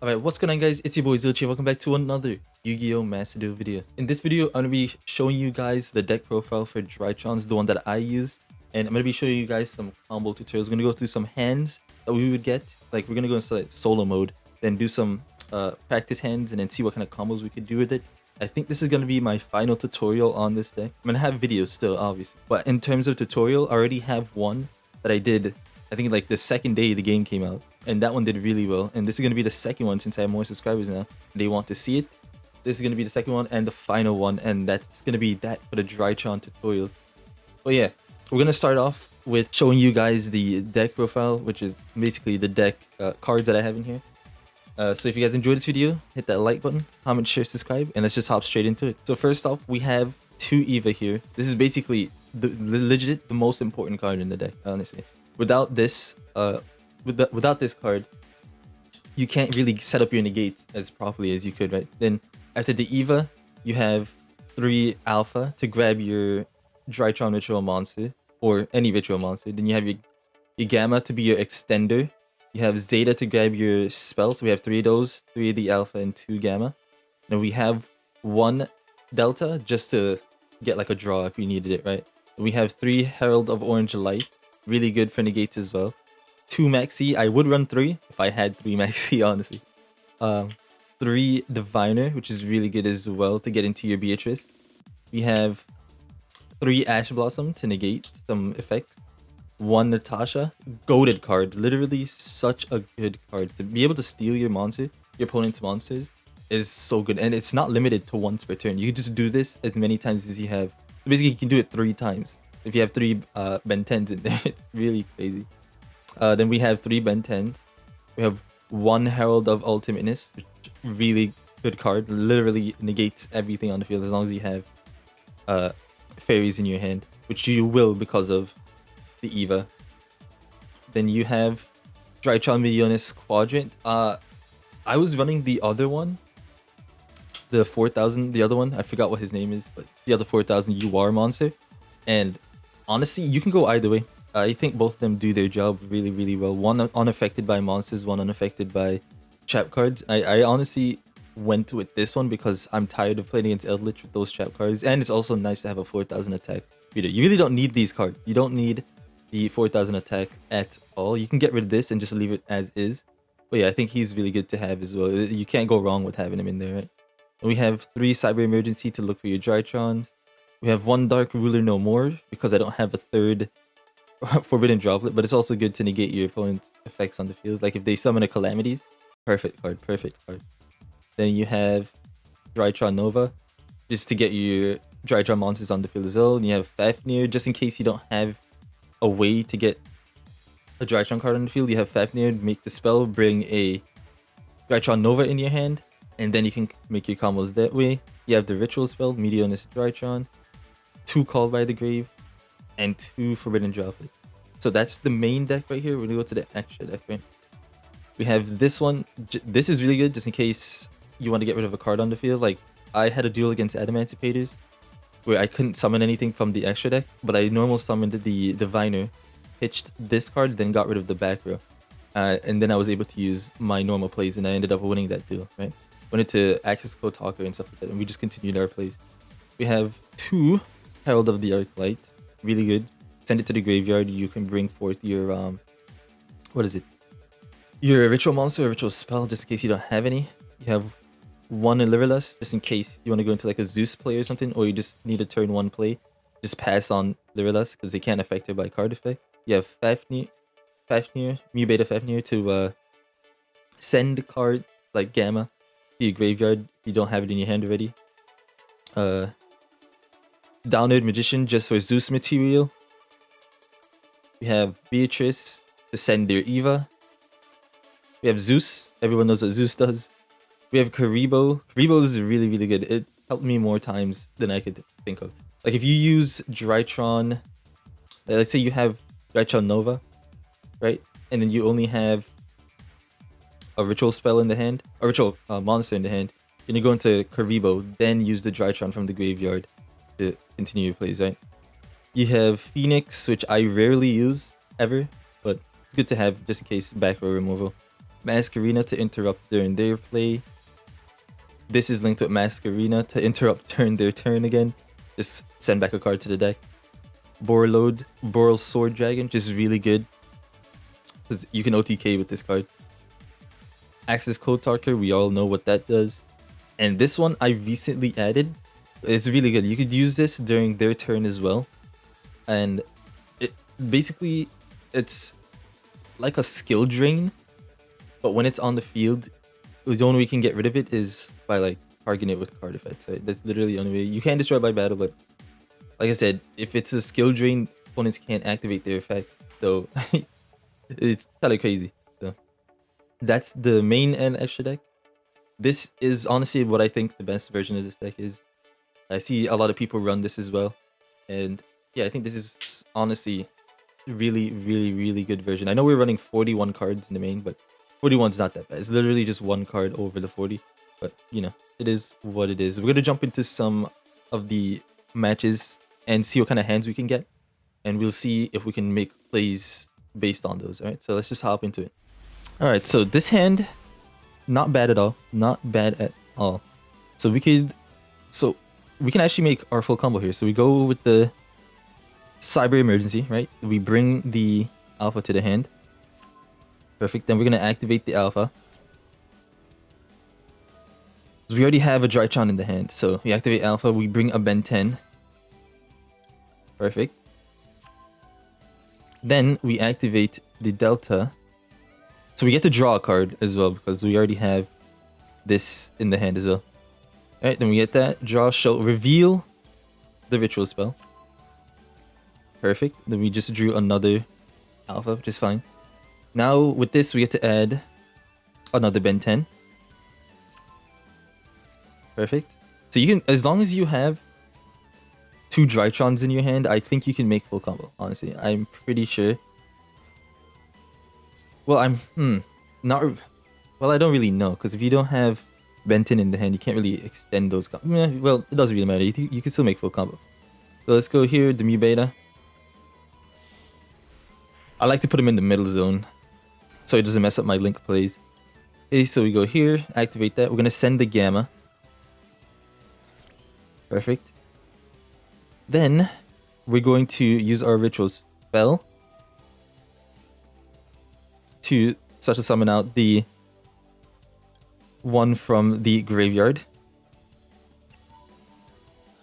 Alright, what's going on guys? It's your boy Zilchi. Welcome back to another Yu-Gi-Oh! Master Duel video. In this video, I'm going to be showing you guys the deck profile for Drytrons, the one that I use. And I'm going to be showing you guys some combo tutorials. We're going to go through some hands that we would get. Like, we're going to go into solo mode, then do some practice hands, and then see what kind of combos we could do with it. I think this is going to be my final tutorial on this deck. I'm going to have videos still, obviously. But in terms of tutorial, I already have one that I did, I think like the second day the game came out. And that one did really well. And this is going to be the second one since I have more subscribers now. They want to see it. This is going to be the second one and the final one. And that's going to be that for the Drytron tutorials. But yeah, we're going to start off with showing you guys the deck profile, which is basically the deck cards that I have in here. So if you guys enjoyed this video, hit that like button, comment, share, subscribe, and let's just hop straight into it. So first off, we have 2 Eva here. This is basically the legit the most important card in the deck, honestly. Without this, without this card, you can't really set up your negates as properly as you could, right? Then after the Eva, you have 3 Alpha to grab your Drytron ritual monster or any ritual monster. Then you have your Gamma to be your extender. You have Zeta to grab your spell. So we have 3 of those, 3 of the Alpha and 2 Gamma. Then we have 1 Delta just to get like a draw if we needed it, right? We have 3 Herald of Orange Light, really good for negates as well. 2 Maxx C. I would run 3 if I had 3 Maxx C, honestly. 3 Diviner, which is really good as well to get into your Beatrice. We have 3 Ash Blossom to negate some effects. 1 Natasha, goated card. Literally such a good card. To be able to steal your monster, your opponent's monsters, is so good. And it's not limited to once per turn. You can just do this as many times as you have. Basically, you can do it 3 times. If you have 3 BenTens in there, it's really crazy. Then we have 3 BenTens. We have 1 Herald of Ultimateness, which really good card. Literally negates everything on the field as long as you have fairies in your hand, which you will because of the Eva. Then you have Drytron Meteonis Quadrant. I was running the other one, the 4000, the other one. I forgot what his name is, but the other 4000 UR monster. And honestly, you can go either way. I think both of them do their job really, really well. One unaffected by monsters, one unaffected by trap cards. I honestly went with this one because I'm tired of playing against Eldritch with those trap cards. And it's also nice to have a 4000 attack. You really don't need these cards. You don't need the 4000 attack at all. You can get rid of this and just leave it as is. But yeah, I think he's really good to have as well. You can't go wrong with having him in there, right? And we have 3 Cyber Emergency to look for your Drytrons. We have 1 Dark Ruler No More because I don't have a 3rd Forbidden Droplet, but it's also good to negate your opponent's effects on the field. Like if they summon a Calamities, perfect card, perfect card. Then you have Drytron Nova, just to get your Drytron monsters on the field as well. And you have Fafnir, just in case you don't have a way to get a Drytron card on the field. You have Fafnir, make the spell, bring a Drytron Nova in your hand, and then you can make your combos that way. You have the ritual spell, Meteonis Drytron, 2 Called by the Grave, and 2 Forbidden Droplet. So that's the main deck right here. We're gonna go to the extra deck, right? We have this one. This is really good just in case you want to get rid of a card on the field. Like I had a duel against Adamantipator's where I couldn't summon anything from the extra deck, but I normal summoned the Diviner, pitched this card, then got rid of the back row. And then I was able to use my normal plays and I ended up winning that duel, right? Went into access code talker and stuff like that, and we just continued our plays. We have 2 Herald of the Arclight. Really good. Send it to the graveyard. You can bring forth your what is it? Your ritual monster or ritual spell, just in case you don't have any. You have 1 Lyrilusc, just in case you want to go into like a Zeus play or something, or you just need a turn 1 play. Just pass on Lyrilusc because they can't affect her by card effect. You have Fafnir, Mu Beta Fafnir to send card like Gamma to your graveyard if you don't have it in your hand already. Downward Magician just for Zeus material. We have Beatrice to send their Eva. We have Zeus. Everyone knows what Zeus does. We have Linkuriboh. Linkuriboh is really, really good. It helped me more times than I could think of. Like if you use Drytron, let's say you have Drytron Nova, right? And then you only have a ritual spell in the hand, a ritual monster in the hand. Then you go into Linkuriboh, then use the Drytron from the graveyard to continue your plays, right? You have Phoenix, which I rarely use ever, but it's good to have just in case back row removal. Masquerena to interrupt during their play. This is linked with Masquerena to interrupt during their turn again. Just send back a card to the deck. Borrelsword Dragon, which is really good because you can OTK with this card. Access Code Talker, we all know what that does. And this one I recently added. It's really good. You could use this during their turn as well. And it basically, it's like a skill drain. But when it's on the field, the only way you can get rid of it is by like targeting it with card effects. Right? That's literally the only way. You can destroy it by battle, but like I said, if it's a skill drain, opponents can't activate their effect. So it's kind of crazy. So that's the main and extra deck. This is honestly what I think the best version of this deck is. I see a lot of people run this as well. And yeah, I think this is honestly really good version. I know we're running 41 cards in the main, but 41 is not that bad. It's literally just one card over the 40. But you know, it is what it is. We're gonna jump into some of the matches and see what kind of hands we can get. And we'll see if we can make plays based on those. Alright, so let's just hop into it. Alright, so this hand, not bad at all. Not bad at all. So we can actually make our full combo here. So we go with the Cyber Emergency, right? We bring the Alpha to the hand. Perfect. Then we're gonna activate the Alpha. So we already have a Drytron in the hand. So we activate Alpha, we bring a BenTen. Perfect. Then we activate the Delta. So we get to draw a card as well because we already have this in the hand as well. Alright, then we get that. Draw, show, reveal the ritual spell. Perfect. Then we just drew another Alpha, which is fine. Now with this, we get to add another BenTen. Perfect. So you can, as long as you have 2 Drytrons in your hand, I think you can make full combo. Honestly, I'm pretty sure. Well, not. Well, I don't really know because if you don't have BenTen in the hand, you can't really extend those. Well, it doesn't really matter. You can still make full combo. So let's go here, the Mu Beta. I like to put him in the middle zone so it doesn't mess up my link plays. Okay, so we go here, activate that. We're gonna send the Gamma. Perfect. Then we're going to use our ritual spell to such a summon out the one from the graveyard.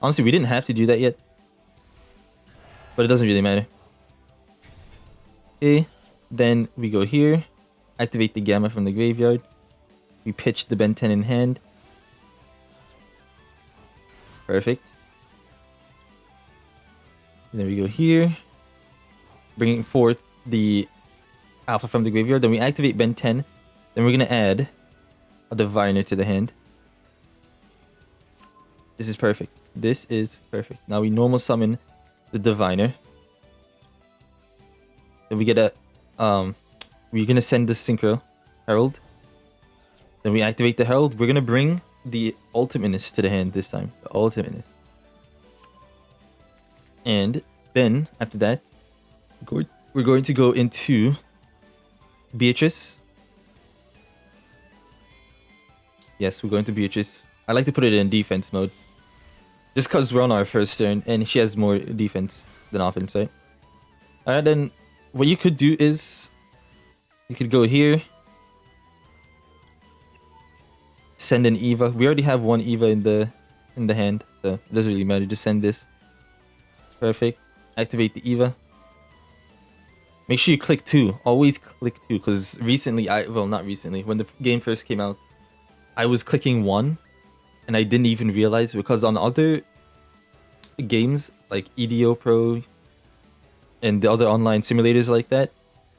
Honestly, we didn't have to do that yet, but it doesn't really matter. Okay, then we go here, activate the Gamma from the graveyard. We pitch the BenTen in hand. Perfect. And then we go here, bringing forth the Alpha from the graveyard. Then we activate BenTen. Then we're gonna add a Diviner to the hand. This is perfect. This is perfect. Now we normal summon the Diviner. Then we get a we're gonna send the Synchro Herald. Then we activate the Herald. We're gonna bring the Ultimateness to the hand this time. The Ultimateness. And then after that, we're going to go into Beatrice. Yes, we're going to Beatrice. I like to put it in defense mode. Just because we're on our first turn and she has more defense than offense, right? Alright, then what you could do is you could go here. Send an Eva. We already have one Eva in the hand, so it doesn't really matter. Just send this. Perfect. Activate the Eva. Make sure you click 2. Always click 2, because recently, not recently, when the game first came out, I was clicking 1, and I didn't even realize, because on other games, like EDO Pro, and the other online simulators like that,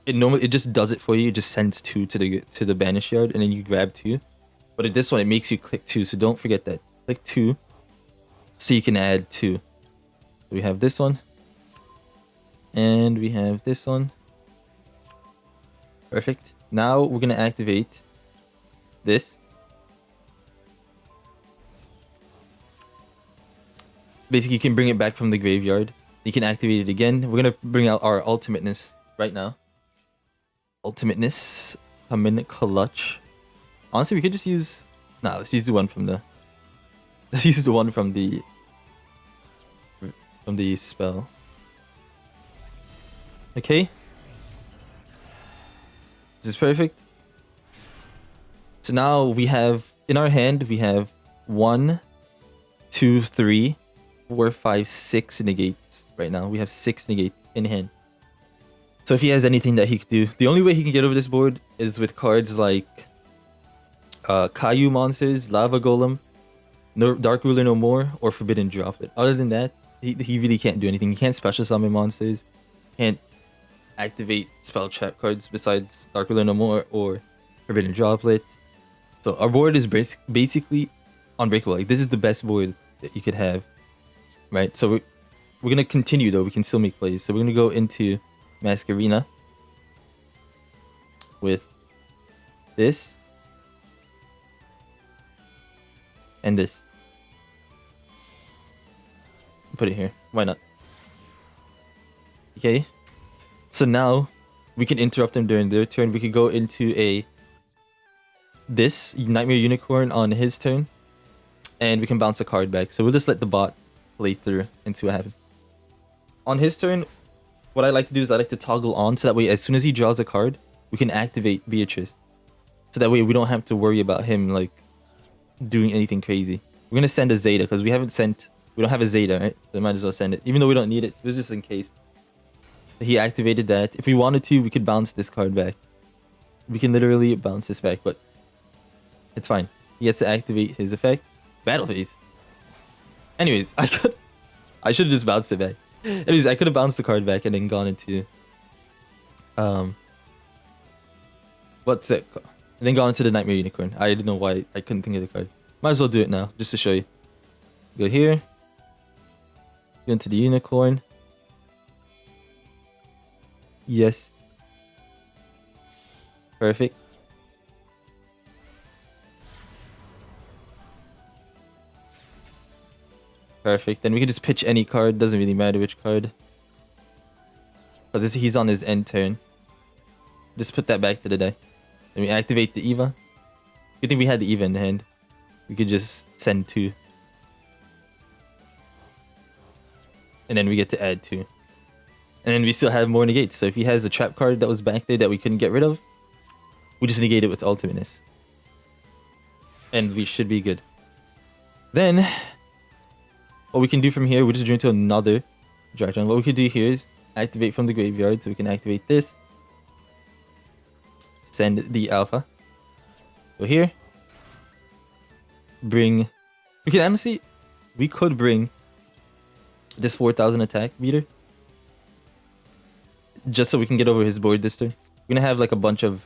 it just does it for you. It just sends 2 to the banish yard, and then you grab 2. But in this one, it makes you click 2, so don't forget that. Click 2, so you can add 2. So we have this one, and we have this one. Perfect. Now we're gonna activate this. Basically, you can bring it back from the graveyard. You can activate it again. We're gonna bring out our Ultimateness right now. Ultimateness. come in clutch. Honestly, we could just use... Nah, let's use the one from the... Let's use the one from the... From the spell. Okay. This is perfect. So now we have... In our hand, we have 1, 2, 3, 4, 5, 6 negates. Right now, we have 6 negates in hand. So if he has anything that he could do... The only way he can get over this board is with cards like... Caillou monsters, Lava Golem, Dark Ruler No More, or Forbidden Droplet. Other than that, he really can't do anything. He can't special summon monsters, can't activate spell trap cards besides Dark Ruler No More or Forbidden Droplet. So our board is basically unbreakable. Like, this is the best board that you could have, right? So we're gonna continue though. We can still make plays. So we're gonna go into Masquerena with this. And this. Put it here. Why not? Okay. So now we can interrupt them during their turn. We could go into this Knightmare Unicorn on his turn. And we can bounce a card back. So we'll just let the bot play through and see what happens. On his turn, what I like to do is I like to toggle on so that way as soon as he draws a card, we can activate Beatrice. So that way we don't have to worry about him like doing anything crazy. We're gonna send a Zeta because we don't have a Zeta, right? So we might as well send it. Even though we don't need it, it was just in case. He activated that. If we wanted to, we could bounce this card back. We can literally bounce this back, but it's fine. He gets to activate his effect. Battle phase. Anyways, I should have just bounced it back. Anyways, I could have bounced the card back and then gone into what's it called? And then gone into the Knightmare Unicorn. I didn't know why I couldn't think of the card. Might as well do it now, just to show you. Go here. Go into the Unicorn. Yes. Perfect. Perfect. Then we can just pitch any card. Doesn't really matter which card. Because he's on his end turn. Just put that back to the deck. Then we activate the Eva. Good thing we had the Eva in the hand. We could just send 2. And then we get to add 2. And then we still have more negates. So if he has a trap card that was back there that we couldn't get rid of, we just negate it with Ultimateness. And we should be good. Then, what we can do from here, we just drew into another Drytron. What we could do here is activate from the graveyard. So we can activate this. Send the alpha. Go here. Bring... We can honestly... We could bring this 4,000 attack meter. Just so we can get over his board this turn. We're gonna have like a bunch of...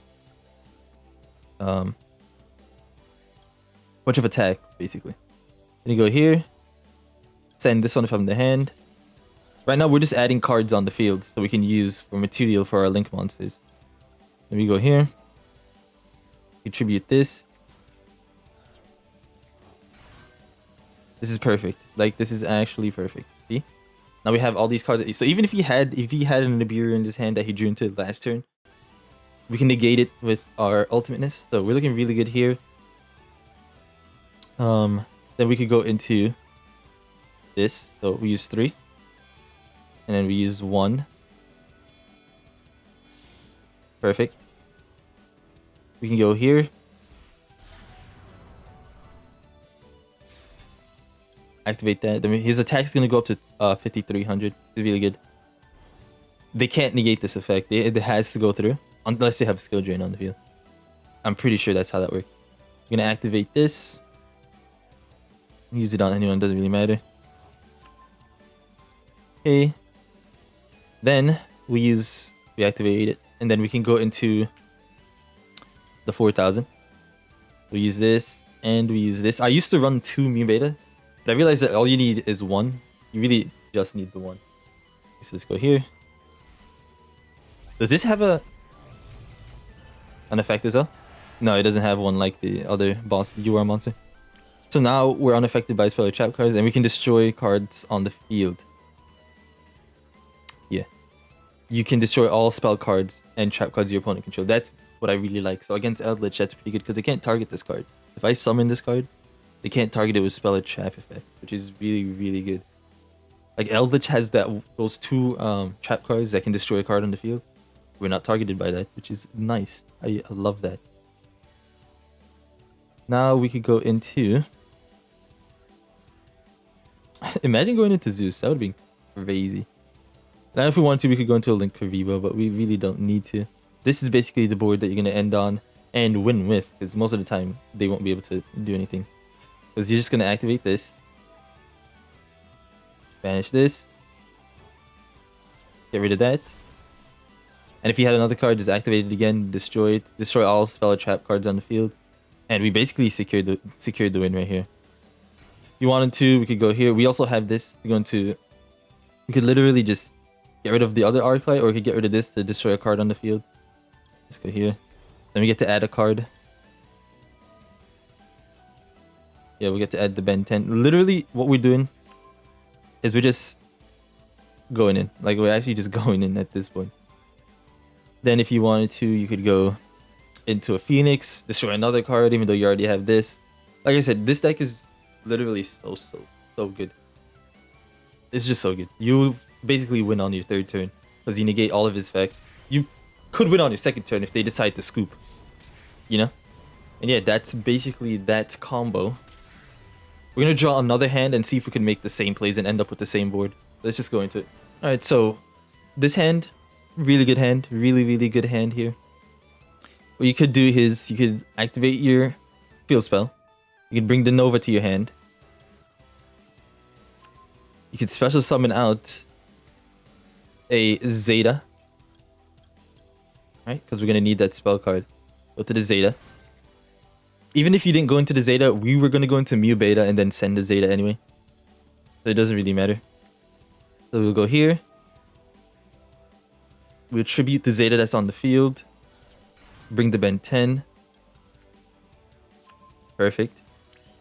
attacks, basically. Then you go here. Send this one from the hand. Right now, we're just adding cards on the field so we can use for material for our link monsters. Then we go here. Contribute this. This is perfect. Like, this is actually perfect. See? Now we have all these cards. So even if he had an Nibiru in his hand that he drew into last turn, we can negate it with our Ultimateness. So we're looking really good here. Then we could go into this. So we use 3. And then we use 1. Perfect. We can go here. Activate that. Then his attack is going to go up to 5,300. It's really good. They can't negate this effect. It has to go through. Unless they have skill drain on the field. I'm pretty sure that's how that works. I'm going to activate this. Use it on anyone. Doesn't really matter. Okay. Then we activate it. And then we can go into the 4,000. We use this. And we use this. I used to run 2 Mu Beta. But I realized that all you need is 1. You really just need the 1. So let's go here. Does this have an effect as well? No, it doesn't have one like the other boss UR monster. So now we're unaffected by spell or trap cards, and we can destroy cards on the field. Yeah. You can destroy all spell cards and trap cards your opponent controls. what I really like. So against Eldritch, that's pretty good because they can't target this card. If I summon this card, they can't target it with spell or trap effect, which is really, really good. Like Eldritch has those two trap cards that can destroy a card on the field. We're not targeted by that, which is nice. I love that. Now we could go into... Imagine going into Zeus. That would be crazy. Now if we want to, we could go into a Linkuriboh, but we really don't need to. This is basically the board that you're going to end on and win with, because most of the time they won't be able to do anything. Because you're just going to activate this. Banish this. Get rid of that. And if you had another card, just activate it again, destroy it, destroy all spell or trap cards on the field. And we basically secured the win right here. If you wanted to, we could go here. We also have this to go into... We could literally just get rid of the other Arclight, or we could get rid of this to destroy a card on the field. Let's go here. Then we get to add a card. Yeah, we get to add the BenTen. Literally, what we're doing is we're just going in. Like, we're actually just going in at this point. Then if you wanted to, you could go into a Phoenix, destroy another card, even though you already have this. Like I said, this deck is literally so good. It's just so good. You basically win on your third turn because you negate all of his effect. You could win on your second turn if they decide to scoop. You know? And yeah, that's basically that combo. We're going to draw another hand and see if we can make the same plays and end up with the same board. Let's just go into it. Alright, so this hand... Really good hand. Really good hand here. What you could do is you could activate your field spell. You could bring the Nova to your hand. You could special summon out a Zeta. Right? Because we're going to need that spell card. Go to the Zeta. Even if you didn't go into the Zeta, we were going to go into Mu Beta and then send the Zeta anyway. So it doesn't really matter. So we'll go here. We'll tribute the Zeta that's on the field. Bring the BenTen. Perfect.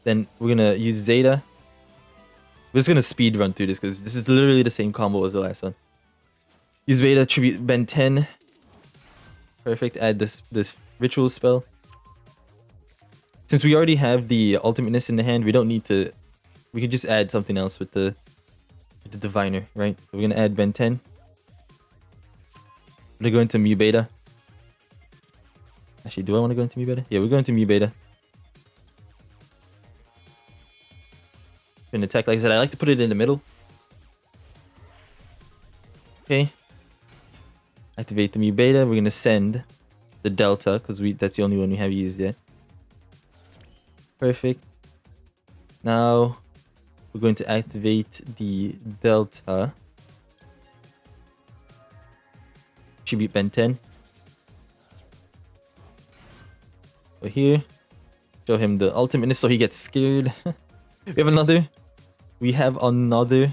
Then we're going to use Zeta. We're just going to speed run through this because this is literally the same combo as the last one. Use Beta, tribute BenTen. Perfect. Add this ritual spell. Since we already have the Ultimateness in the hand, we don't need to... We could just add something else with the Diviner, right? So we're going to add BenTen. I'm going to go into Mu Beta. Actually, do I want to go into Mu Beta? Yeah, we're going to Mu Beta. An attack, like I said, I like to put it in the middle. Okay. Activate the Mu Beta. We're going to send the Delta, because that's the only one we have used yet. Perfect. Now, we're going to activate the Delta. Tribute BenTen. Go here. Show him the Ultimateness so he gets scared. We have another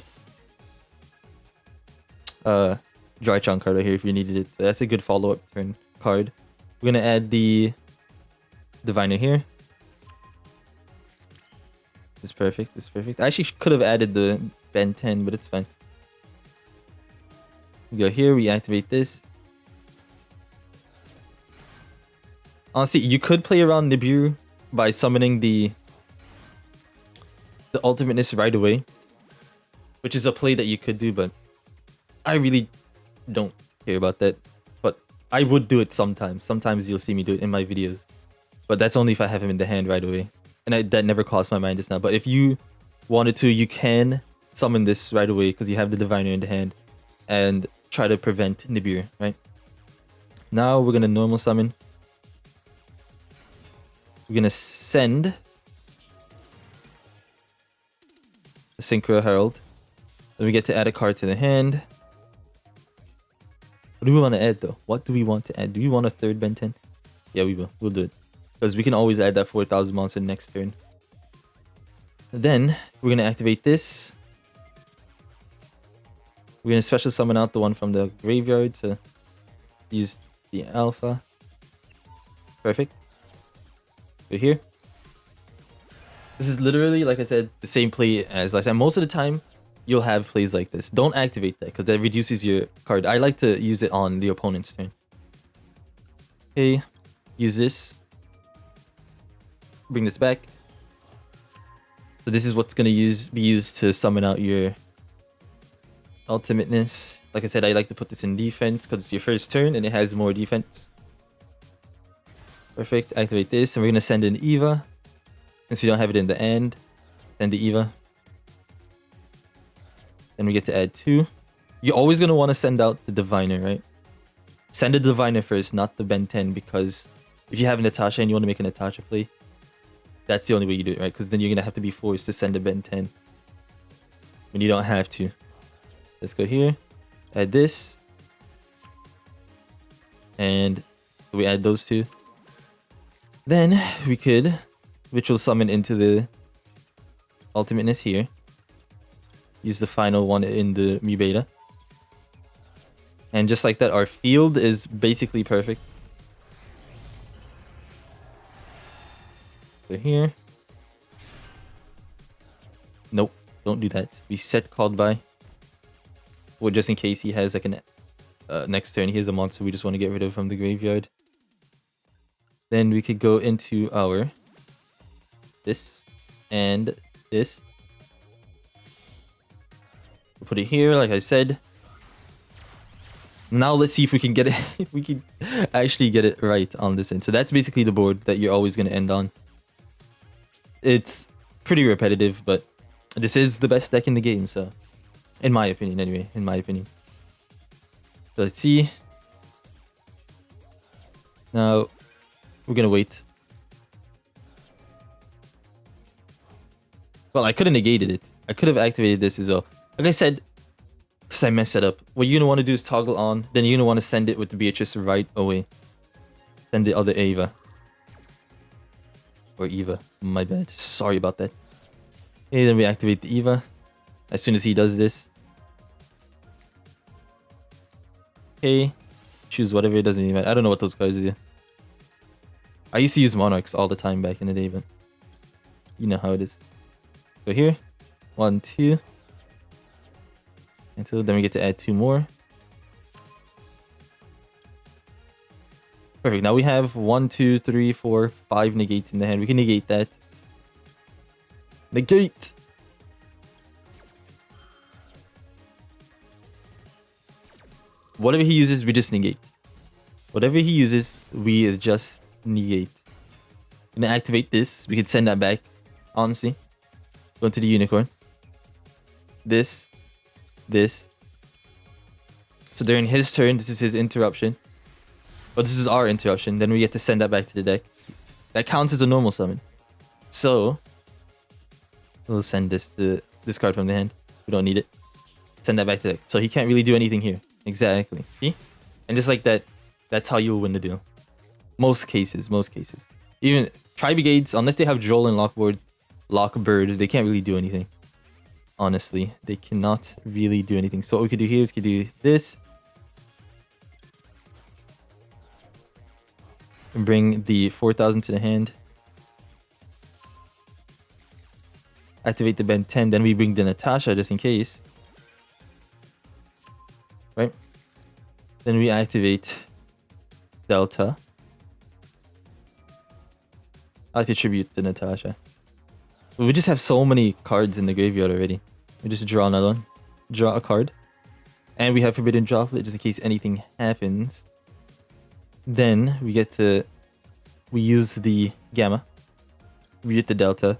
Drytron card right here if you needed it. So that's a good follow-up turn card. We're gonna add the Diviner here. This is perfect. This is perfect. I actually could have added the BenTen, but it's fine. We go here, we activate this. Honestly, you could play around Nibiru by summoning the Ultimateness right away, which is a play that you could do, but I really don't care about that. But I would do it sometimes. Sometimes you'll see me do it in my videos, but that's only if I have him in the hand right away. And that never crossed my mind just now. But if you wanted to, you can summon this right away because you have the Diviner in the hand and try to prevent Nibiru, right? Now we're going to normal summon. We're going to send the Synchro Herald. Then we get to add a card to the hand. What do we want to add though? What do we want to add? Do we want a third BenTen? Yeah, we will. We'll do it. Because we can always add that 4,000 monster next turn. Then we're going to activate this. We're going to special summon out the one from the graveyard to use the alpha. Perfect. Go here. This is literally, like I said, the same play as last time. Most of the time, you'll have plays like this. Don't activate that because that reduces your card. I like to use it on the opponent's turn. Okay. use this. Bring this back. So this is what's gonna be used to summon out your Ultimateness. Like I said, I like to put this in defense because it's your first turn and it has more defense. Perfect. Activate this, and we're gonna send in Eva. Since we don't have it in the end, send the Eva. Then we get to add 2. You're always gonna want to send out the Diviner, right? Send the Diviner first, not the BenTen, because if you have a Natasha and you want to make a Natasha play, that's the only way you do it, right? Because then you're gonna have to be forced to send a BenTen when you don't have to. Let's go here, add this, and we add those 2. Then we could Ritual Summon into the Ultimateness here. Use the final one in the Mi Beta. And just like that, our field is basically perfect. So here. Nope, don't do that. We set called by. Well, just in case he has like an next turn he has a monster we just want to get rid of from the graveyard. Then we could go into our this and this. We'll put it here, like I said. Now let's see if we can get it. If we can actually get it right on this end. So that's basically the board that you're always going to end on. It's pretty repetitive, but this is the best deck in the game, so in my opinion, anyway. In my opinion. So let's see. Now we're gonna wait. Well, I could have negated it. I could have activated this as well. Like I said, because I messed it up. What you're gonna want to do is toggle on. Then you're gonna want to send it with the Beatrice right away. Send the other Eva. Or Eva. My bad. Sorry about that. Okay, then we activate the Eva. As soon as he does this. Okay. Choose whatever, it doesn't even matter. I don't know what those cards do. I used to use Monarchs all the time back in the day, but you know how it is. Go here. 1, 2. Until then we get to add 2 more. Perfect. Now we have 1, 2, 3, 4, 5 negates in the hand. We can negate that. Negate! Whatever he uses, we just negate. Whatever he uses, we just negate. Gonna activate this. We can send that back. Honestly. Go into the Unicorn. This. So during his turn, this is his interruption. But this is our interruption. Then we get to send that back to the deck. That counts as a normal summon. So we'll send this card from the hand. We don't need it. Send that back to the deck. So he can't really do anything here. Exactly. See? And just like that, that's how you'll win the deal. Most cases. Even Tri-Brigades, unless they have Joel and Lockbird, they can't really do anything. Honestly, they cannot really do anything. So what we could do here is we could do this. And bring the 4,000 to the hand. Activate the BenTen, then we bring the Natasha just in case. Right? Then we activate Delta. I like to tribute to Natasha. But we just have so many cards in the graveyard already. We just draw another one. Draw a card. And we have Forbidden Droplet just in case anything happens. Then we get to... We use the Gamma. We get the Delta.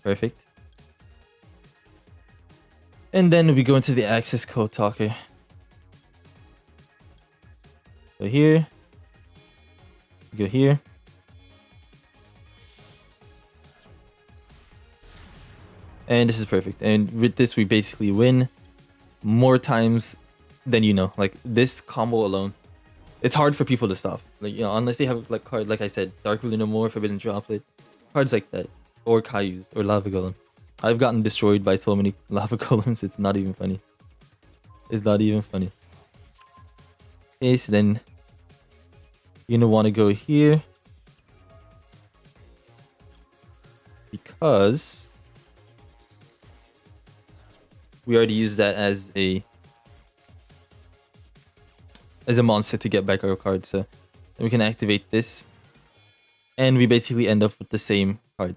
Perfect. And then we go into the Access Code Talker. Go here. Go here. And this is perfect. And with this, we basically win more times than you know. Like, this combo alone, it's hard for people to stop. Like, you know, unless they have, like, cards, like I said, Dark Ruler No More, Forbidden Droplet, cards like that. Or Kaius, or Lava Golem. I've gotten destroyed by so many Lava Golems, it's not even funny. It's not even funny. Okay, so then you're gonna want to go here. Because we already used that as a as a monster to get back our card. So then we can activate this, and we basically end up with the same card.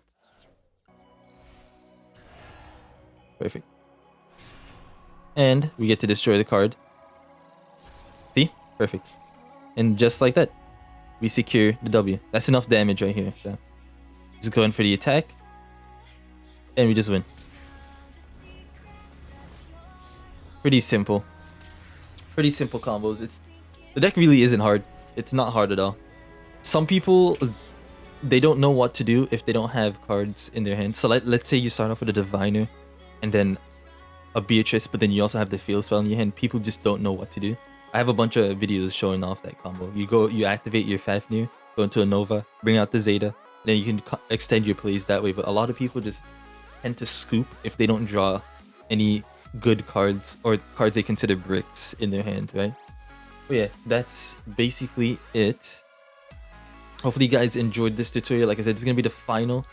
Perfect. And we get to destroy the card. See? Perfect. And just like that, we secure the W. That's enough damage right here. So just go in for the attack, and we just win. Pretty simple. Pretty simple combos. The deck really isn't hard. It's not hard at all. Some people, they don't know what to do if they don't have cards in their hand. So let's say you start off with a Diviner and then a Beatrice, but then you also have the Field Spell in your hand. People just don't know what to do. I have a bunch of videos showing off that combo. You activate your Fafnir, go into a Nova, bring out the Zeta, then you can extend your plays that way. But a lot of people just tend to scoop if they don't draw any good cards or cards they consider bricks in their hand, right? But yeah, that's basically it. Hopefully you guys enjoyed this tutorial. Like I said, it's gonna be the final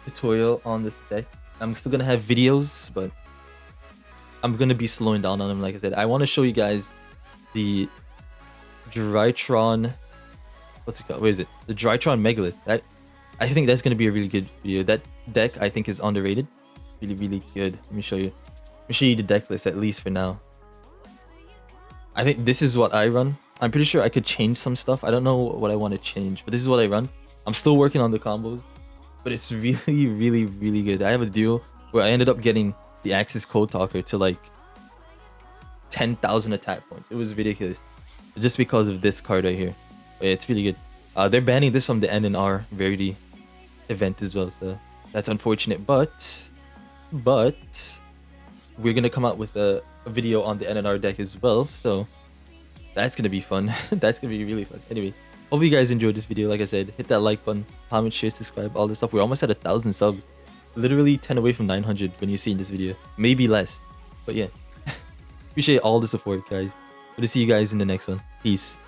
tutorial on this deck. I'm still gonna have videos, but I'm gonna be slowing down on them. Like I said, I want to show you guys the Drytron, what's it called? Where is it? The Drytron Megalith. I think that's gonna be a really good video. That deck I think is underrated. Really, really good. Let me show you. Let me show you the deck list at least for now. I think this is what I run. I'm pretty sure I could change some stuff. I don't know what I want to change, but this is what I run. I'm still working on the combos, but it's really, really, really good. I have a duel where I ended up getting the Axis Code Talker to like 10,000 attack points. It was ridiculous, just because of this card right here. But yeah, it's really good. They're banning this from the NNR Verity event as well, so that's unfortunate. But we're gonna come out with a video on the NNR deck as well, so that's gonna be fun. That's gonna be really fun. Anyway, hope you guys enjoyed this video. Like I said, hit that like button, comment, share, subscribe, all this stuff. We're almost at 1,000 subs. Literally 10 away from 900 when you see this video, maybe less. But yeah, appreciate all the support, guys. Good to see you guys in the next one. Peace.